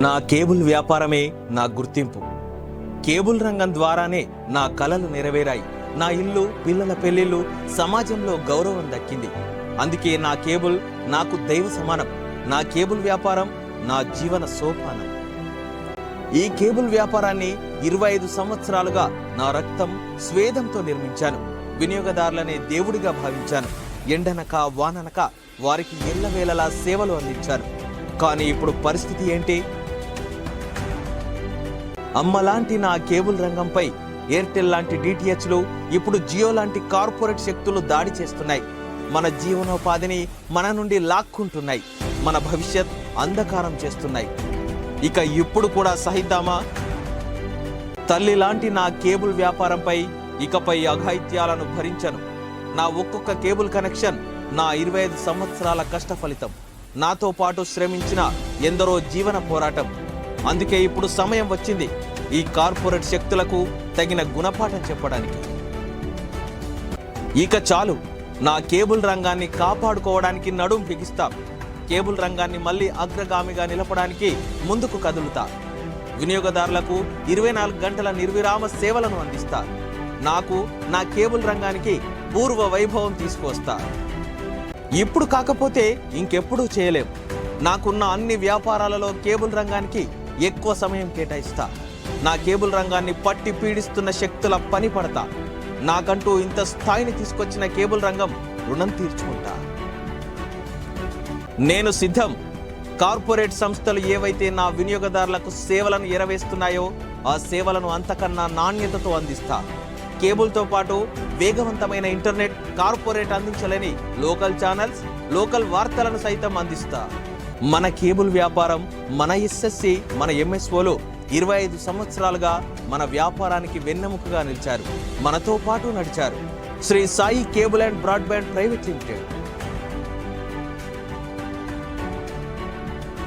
నా కేబుల్ వ్యాపారమే నా గుర్తింపు. కేబుల్ రంగం ద్వారానే నా కలలు నెరవేరాయి. నా ఇల్లు, పిల్లల పెళ్లిళ్ళు, సమాజంలో గౌరవం దక్కింది. అందుకే నా కేబుల్ నాకు దైవ సమానం. నా కేబుల్ వ్యాపారం నా జీవన సోపానం. ఈ కేబుల్ వ్యాపారాన్ని 25 సంవత్సరాలుగా నా రక్తం, స్వేదంతో నిర్మించాను. వినియోగదారులనే దేవుడిగా భావించాను. ఎండనక వాననక వారికి ఎల్లవేళలా సేవలు అందించాను. కానీ ఇప్పుడు పరిస్థితి ఏంటి? అమ్మలాంటి నా కేబుల్ రంగంపై ఎయిర్టెల్ లాంటి డిటిహెచ్లు, ఇప్పుడు జియో లాంటి కార్పొరేట్ శక్తులు దాడి చేస్తున్నాయి. మన జీవనోపాధిని మన నుండి లాక్కుంటున్నాయి. మన భవిష్యత్ అంధకారం చేస్తున్నాయి. ఇక ఇప్పుడు కూడా సహిద్దామా? తల్లి లాంటి నా కేబుల్ వ్యాపారంపై ఇకపై అఘాయిత్యాలను భరించను. నా ఒక్కొక్క కేబుల్ కనెక్షన్ నా 25 సంవత్సరాల కష్ట ఫలితం. నాతో పాటు శ్రమించిన ఎందరో జీవన పోరాటం. అందుకే ఇప్పుడు సమయం వచ్చింది ఈ కార్పొరేట్ శక్తులకు తగిన గుణపాఠం చెప్పడానికి. ఇక చాలు. నా కేబుల్ రంగాన్ని కాపాడుకోవడానికి నడుం బిగిస్తా. కేబుల్ రంగాన్ని మళ్ళీ అగ్రగామిగా నిలపడానికి ముందుకు కదులుతా. వినియోగదారులకు 24 గంటల నిర్విరామ సేవలను అందిస్తా. నాకు, నా కేబుల్ రంగానికి పూర్వ వైభవం తీసుకొస్తా. ఇప్పుడు కాకపోతే ఇంకెప్పుడూ చేయలేం. నాకున్న అన్ని వ్యాపారాలలో కేబుల్ రంగానికి ఎక్కువ సమయం కేటాయిస్తా. నా కేబుల్ రంగాన్ని పట్టి పీడిస్తున్న శక్తుల పని పడతా. నాకంటూ ఇంత స్థాయిని తీసుకొచ్చిన కేబుల్ రంగం రుణం తీర్చుకుంటా. నేను సిద్ధం. కార్పొరేట్ సంస్థలు ఏవైతే నా వినియోగదారులకు సేవలను ఎరవేస్తున్నాయో ఆ సేవలను అంతకన్నా నాణ్యతతో అందిస్తా. కేబుల్తో పాటు వేగవంతమైన ఇంటర్నెట్, కార్పొరేట్ అందించలేని లోకల్ ఛానల్స్, లోకల్ వార్తలను సైతం అందిస్తా. మన కేబుల్ వ్యాపారం, మన ఎస్ఎస్సి, మన ఎంఎస్ఓలు 25 సంవత్సరాలుగా మన వ్యాపారానికి వెన్నెముకగా నిలిచారు. మనతో పాటు నడిచారు. Shri Sai cable and broadband private limited.